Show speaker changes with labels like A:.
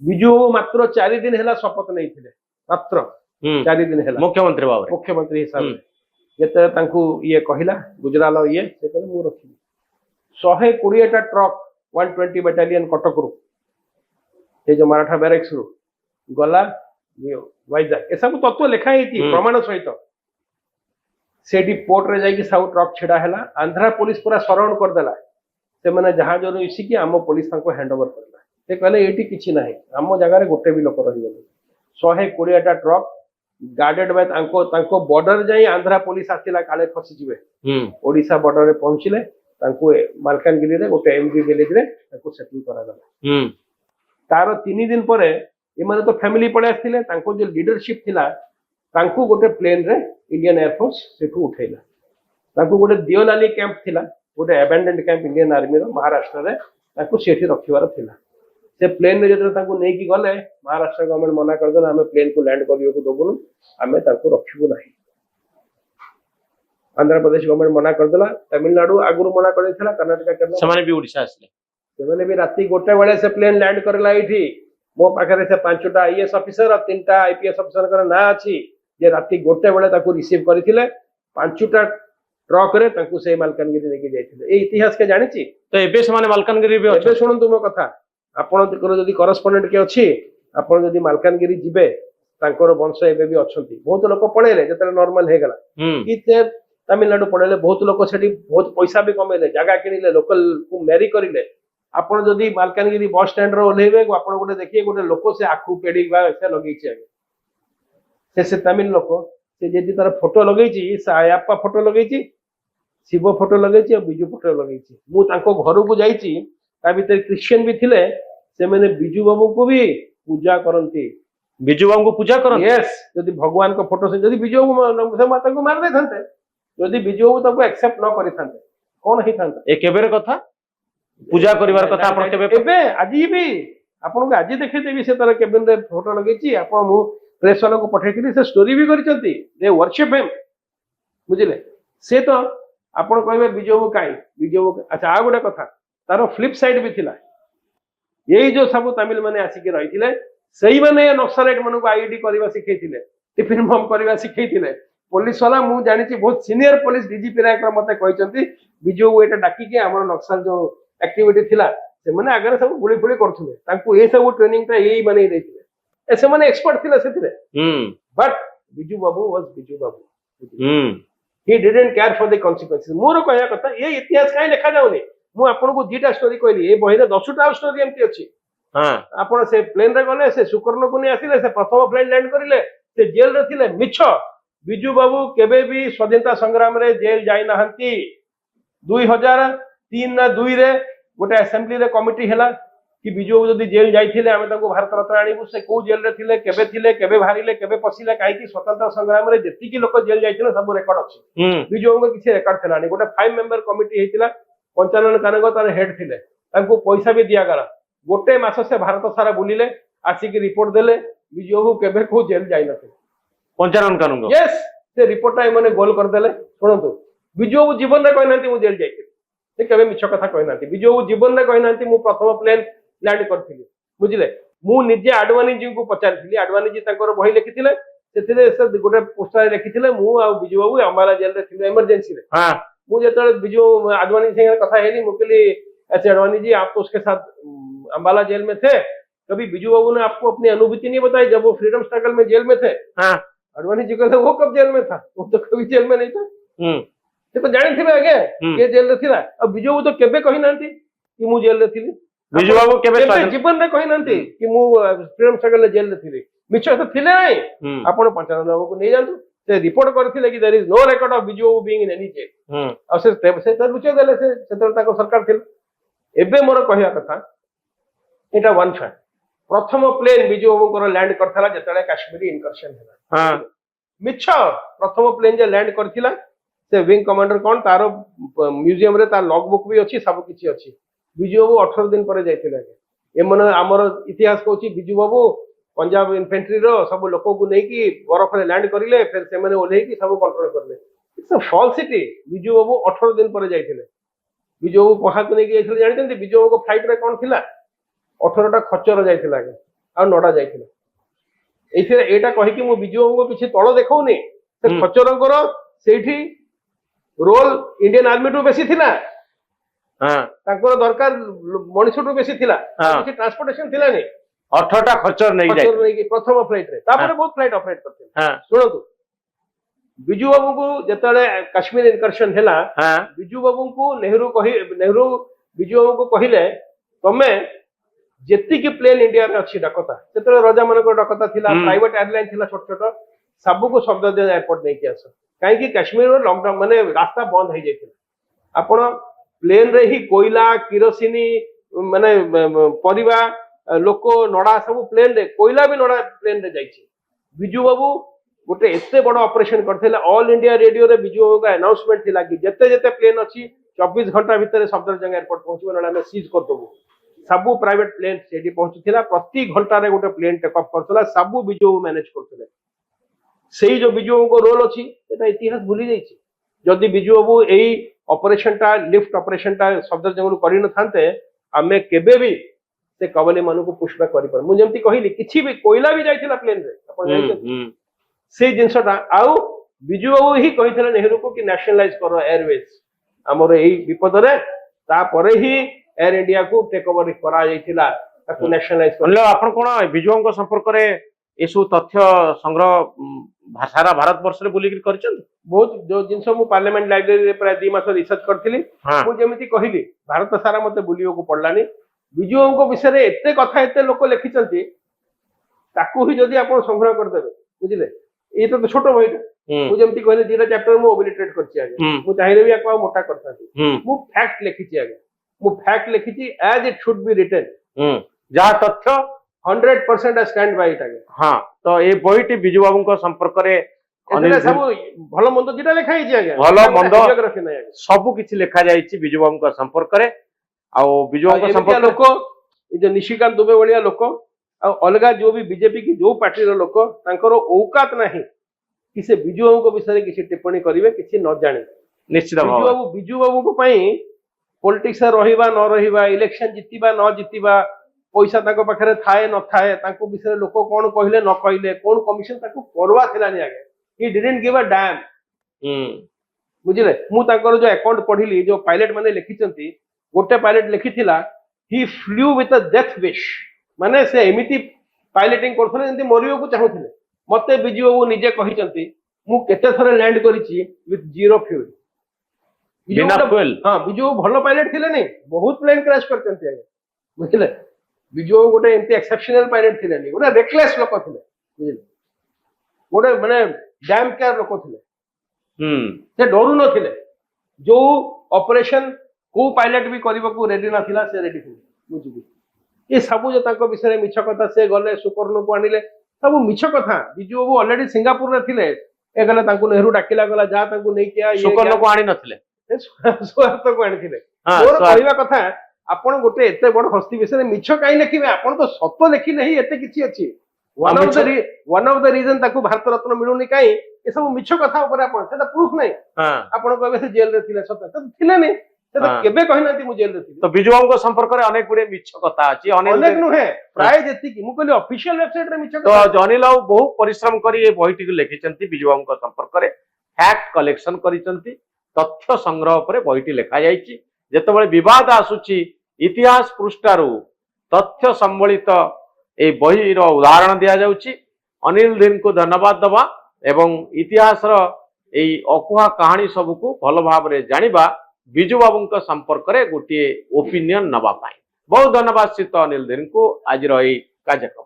A: विजु बाबू मात्र 4 दिन है शपथ नहीं थे मात्र 4 दिन है मुख्यमंत्री हिसाब से ये कहला गुजराल ये मु रखी 120टा ट्रक 120 बाटालियन कटक रू ये जो मराठा बैरेक्स रू गला वाइजाग ए सब तत्व लिखा प्रमाण सहित सेठी पोर्ट रे जाई सब ट्रक छिड़ा है आंध्रा पुलिस पूरा सराउंड करदेला से मैंने जहाज इसिकी आम पुलिस हैंड ओवर करला से कहले एटी किछि नाही आम जगह गोटे भी लोक रही 120टा ट्रक गार्डेड बाय तांको बॉर्डर जाई आंध्रा पुलिस आसिला काले फसी जिवे ओडिसा बॉर्डर रे पहुंचले तांको मालकानगिरी रे गोटे एमबी विलेज रे तांको सेटल करा गला तार 3 दिन पर ए माने तो फैमिली पळे आस्थिले तांको जो लीडरशिप थिला तांको गोटे प्लेन रे इंडियन एयरफोर्स सेठू उठेला तांको गोटे दियोलाली कैंप थिला गोटे अबैंडन्ड कैंप इंडियन आर्मी रो महाराष्ट्र रे तांको सेठी रखिवार थिला से प्लेन रे जते तांको नै की गले महाराष्ट्र गवर्नमेंट मना कर देला हमें प्लेन को लैंड करियो को दोबुनु हमें तांको रखिबु नाही आंध्र प्रदेश गवर्नमेंट मना कर देला तमिलनाडु आगुरु मना कर देला कर्नाटक केरला समाने भी ओडिशा आसले सेमाने भी राती गोटे बेले से प्लेन लैंड करला एठी मो पाखरे से 5टा आईएएस ऑफिसर और 3टा आईपीएस ऑफिसर कर ना अछि जे राती गोटे बेले ताको रिसीव करथिले 5टा ट्रक रे ताको से मालकानगिरी लेके जाइथिले ए इतिहास के जानि छी तो एबे समान मालकानगिरी भी एबे सुनन तुम कथा आपण जदि करस्पोंडेंट के अछि आपण जदि मालकानगिरी जिबे तांकर वंश एबे भी अछंती बहुत लोक पळेले जतले नॉर्मल हे गला कि ते तमिलनाडु पळेले बहुत लोक सेठी बहुत पैसा भी कमेले जगह किनिले लोकल को मैरी करिले आपण जदि मालकानगिरी बस स्टैंड रो ओलेबे आपण गोटे देखिए गोटे लोक से आखु पेडी बा से लगै छी आगे से तमिल लोक से जेदी तार फोटो लगै छी सायाप्पा फोटो लगै छी शिव फोटो लगै छी और बिजू फोटो लगै छी मु तांको घर को जाई छी ता भीतर क्रिश्चियन भी थिले से माने बिजू बाबू को भी पूजा करंती बिजू बाबू को पूजा करन यस जदि भगवान को फोटो से जदि बिजू बाबू से माता को मार दे थांते जदि बिजू बाबू ताको एक्सेप्ट न करि थांते कोन ही थांता ए केबेर कथा पूजा करिवार कथा आपण केबे एबे आजि भी आपण को आजि देखै देबी से तार केबिन रे फोटो लगै छी आपण मु प्रेस वाला को पठैथिली से स्टोरी भी करिसंती दे वर्शिप हिम बुझिले से तो आपण कहबे बिजू काई बिजू अच्छा आ गोटे कथा तार फ्लिप साइड भी थिला यही जो सब तमिल माने आसी के रहिथिले सही माने नक्सलाइट मन को आईडी करबा सिखैथिले टिफिन बम करबा सिखैथिले पुलिस वाला मु जानि छी बहुत सीनियर पुलिस डीजीपी रैंक रो मते कहिसंती बिजू एटा डाकी के हमर नक्सल जो एक्टिविटी थिला से माने आगर सब गुली फुली करथुले तांको ए सब ट्रेनिंग ता एई माने देथिले ऐसे माने एक्सपर्ट थिला सेथिले but Biju Babu was Biju Babu he didn't care for the consequences मोर कहया कथा ये इतिहास काई लिखा जाउनी मु आपन को जीटा स्टोरी कहली ए बहिरे 10टा स्टोरी एमती अछि हां आपन से प्लेन रे गले से सुकर्ण को ने आसिले से प्रथम प्लेन लैंड करिले से जेल रे थिले मिछ बिजू बाबू केबे भी स्वाधीनता संग्राम रे जेल जाई नहंती 2003 ना 2 रे गोटे असेंबली रे कमिटी हैला कि बिजू बाबू जदी जेल जाइथिले हमें ताको भारत रत्न आनीबु से को जेल रे थिले केबे भारिले केबे पसिले काई कि स्वतंत्रता संग्राम रे जेति कि लोक जेल जाइथिले सब रेकॉर्ड अछि बिजू बाबू किछि रेकॉर्ड थिलानी गोटे 5 मेंबर कमिटी हेतिला पंचानन कानगो तार हेड थिले ताको पैसा भी दिया गला गोटे मास से भारत सारा बुलिले आसी कि रिपोर्ट देले बिजू बाबू केबे को जेल जाई नथे पंचानन कानगो यस से रिपोर्ट टाइम माने गोल कर देले सुनंतु बिजू बाबू जीवन रे कहनांती मु जेल जाई से केबे मिछ कथा कहनांती बिजू बाबू जीवन रे कहनांती मु प्रथम प्लेन लैंड करथिली बुझिले मु निजे आडवाणी जी को पचारथिली आडवाणी जी ताकर बही लिखिथिले सेथिले से गोटे पोस्टर लिखिथिले मु आ बिजू बाबू अम्बाला जेल रे थिले इमरजेंसी रे हां मु जेतले बिजू आडवाणी से कथा हेली मुकली ऐसे आडवाणी जी आप तो उसके साथ अम्बाला जेल में थे कभी बिजू बाबू ने आपको अपनी अनुभूति नहीं बताई जब वो फ्रीडम स्ट्रगल में जेल में थे हां आडवाणी जी कहले वो कब जेल में था वो तो कभी जेल में नहीं था से तो जानि थिबे आगे के जेल रे थिला अब बिजू बाबू तो केबे कहि नांती कि मु जेल रे थिली बिजू बाबू केबे जीवन रे कहि नांती कि मु फ्रीडम स्ट्रगल जेल रे थिली मिछ तो थिले नै आपण पंचानन बाबू को नै जानतु से रिपोर्ट करथिले कि there is no record of Biju Babu being in any jail और से तो लुचे देले से ताको सरकार थिल एबे मोर कहया कथा एटा वन फैक्ट प्रथम प्लेन बिजू बाबू को लैंड करथला जतले काश्मीरी इनकर्शन हैला हां मिछ प्रथम प्लेन जे लैंड करथिला से विंग कमांडर कोन तारो म्यूजियम रे तार लॉग बुक भी अछि सब किछि अछि बिजू बाबू 18 दिन पर जाइथिले ए मन हमर इतिहास कहछि बिजू बाबू पंजाब इन्फेंट्री रो सब लोक को नै कि बरफ रे लैंड करिले फिर से माने ओले कि सब कंट्रोल करले इट्स अ फॉल्सिटी बिजू बाबू 18 दिन पर जाइथिले बिजू बाबू कहा को नै कि जाइथिले जानते बिजू बाबू को फ्लाइट रे कोन थिला 18टा खच्चर जाइथिला आ नडा जाइथिला एथिरे एटा कहि कि मु बिजू बाबू को किछि तळ देखौनी से खच्चरंकर सेठी रोल इंडियन आर्मी टू बेसी थिला
B: हां
A: तांकर दरकार मनुष्य टू बेसी थिला किछि ट्रांसपोर्टेशन थिला नि
B: 18टा खच्चर नै जाय
A: प्रथम फ्लाइट रे तापर बहुत फ्लाइट ऑपरेट करथिले
B: हां
A: सुनतु बिजू बाबू को जतले कश्मीर इनकर्शन हैला
B: हां
A: बिजू बाबू को नेहरू बिजू बाबू को कहिले तमे जेति की प्लेन इंडिया रे अछि डकता सेतले राजा मन को डकता थिला प्राइवेट एयरलाइन थिला छोट छोट सबु को शब्द दे एयरपोर्ट नै कि आस काहे कि कश्मीर रो लॉकडाउन माने रास्ता बंद हो जायतिला आपण प्लेन रे ही कोयला किरोसिनी माने परिवा लोक नडा सब प्लेन रे कोयला भी नडा प्लेन रे जाइछि बिजू बाबू गोटे एते बड़ ऑपरेशन करथिले ऑल इंडिया रेडियो रे बिजू बाबू का अनाउंसमेंट थिला कि जते जते प्लेन अछि 24 घंटा भीतर सफदरजंग एयरपोर्ट पहुंचबो नडा में सीज कर दबो सबु प्राइवेट प्लेन सेठी पहुंचुथिला प्रति घंटा रे गोटे प्लेन टेक ऑफ करथला सबु बिजू बाबू मैनेज करथिले सेही जो बिजू बाबू को रोल अछि एटा इतिहास भूली जाइछि जदि बिजू बाबू एई ऑपरेशन टा लिफ्ट ऑपरेशन टा सफदरजंग करि न थांते आमे केबे भी से कवली मन को पुष्पैक करि पर मु जेमति कहिली किछि भी कोयला भी जाइथिला प्लेन रे अपन जाइछन से जिनसटा आउ बिजू बाबू ही कहिथिले नेहरू को कि नेशनलाइज करो एयरवेज हमर एई विपद रे ता परे ही एयर इंडिया को टेक ओवर करा जाइथिला ताको नेशनलाइज कर
B: मतलब आपण कोन बिजू बाबू को संपर्क रे एसु तथ्य संग्रह सारा भारत वर्ष रे बुली करछन
A: बहुत जो जिनस मु पार्लियामेंट लाइब्रेरी रे प्राय 2 मास रिसर्च करथिली मु जेमिति कहिली भारत सारा मते बुलियो को पडलानी बिजू बाबू को विषय रे एते कथा एते लोक लिखिचंती ताको ही जदी आपण संग्रह कर देबे बुझिले ए तो छोट बहिटा मु जेमिति कहले दीटा चैप्टर मु ओबिलिटेट करछि आगे मु चाहिले भी आको मोटा करथाती मु फैक्ट लिखिछि आगे मु फैक्ट लिखिछि as it should be written
B: जहा तथ्य
A: 100% आई स्टैंड बाय इट आगे
B: हां तो ए बहिटी बिजू बाबू को संपर्क रे
A: अनिल सब भलो मंद जेटा लिखा हिछि आगे
B: भलो मंद सब किछि लिखा जाइछि बिजू बाबू को संपर्क रे आ बिजू बाबू को संपर्क
A: लोक ए जो निशिकांत दुबे वलिया लोक आ अलगा जो भी बीजेपी की जो पार्टी रो लोक तांकर औकात नाही कि से बिजू बाबू को विषय रे किछि टिप्पणी करिवे किछि न जाने
B: निश्चित भाव
A: बिजू बाबू को पई पॉलिटिक्स रहिबा न रहिबा इलेक्शन जितिबा न जितिबा पैसा ताको पाखरे थाए न थाए ताको विषय लोक कोन कहिले न कहिले कोन कमिशन ताको परवा थिलानी आगे he didn't give a damn बुझिले मु ताकर जो अकाउंट पढिली जो पायलट माने लिखिचंती गोटे पायलट लिखिथिला he flew with a death wish माने से एमिति पायलटिंग करथले जंती मरियो को चाहुथिले मते बिजू बाबू निजे कहिचंती मु केते थरे लैंड करिछि विथ जीरो फ्यूल
B: बिना फ्यूल
A: हां बिजू भलो पायलट थिले नै बहुत प्लेन क्रैश करचंती आगे बुझिले बिजू गोटे एमती एक्सेप्शनल पायलट थिले नै गोटे रेकलेस लोक थिले बुझिले गोटे माने डैम केयर लोक थिले से डरू न थिले जो ऑपरेशन को पायलट भी करबा को रेडी ना थिला से रेडी थिले बुझिबी ये सब जो ताको विषय मिछ कथा से गले सुकर्ण को आनिले सब मिछ कथा बिजू बाबू ऑलरेडी सिंगापुर रे थिले ए गले ताको नेहरू डाकिला गला जा ताको नै किया ये
B: सुकर्ण को आनी नथिले
A: स्वार्थ को आनी थिले मोर कहबा कथा आपण गोटे एते बड़ हस्ती विषय मिछ काई लिखिबे आपण तो सत्य लिखि नहीं एते किछि अछि वन ऑफ द रीजन ताको भारत रत्न मिलुनी काई ए सब मिछ कथा ऊपर आपण सेटा प्रूफ नहीं आपण कहबे से जेल रे थिले सत्य तो थिले नहीं से केबे कहिनाती मु जेल रे थिले
B: तो बिजू बाबू को संपर्क रे अनेक गुडे मिछ कथा अछि
A: अनेक नुहे प्राय जेति कि मु कहली ऑफिशियल वेबसाइट रे मिछ
B: तो जॉनी लाउ बहु परिश्रम करी ए बहिटी को लिखिचंती बिजू बाबू को संपर्क रे फैक्ट कलेक्शन करिचंती तथ्य संग्रह पर बहिटी लिखा जाइछि जेतबेले विवाद आसुछि इतिहास पृष्ठारु तथ्य संबलित ए बही रो उदाहरण दिया जाउछि अनिल दिन को धन्यवाद दबा एवं इतिहास रो एई अकुहा कहानी सब को भल भाव रे जानिबा बिजू बाबू को संपर्क रे गोटे ओपिनियन नबा पाई बहुत धन्यवाद श्री अनिल दिन को आज रही कार्यक्रम।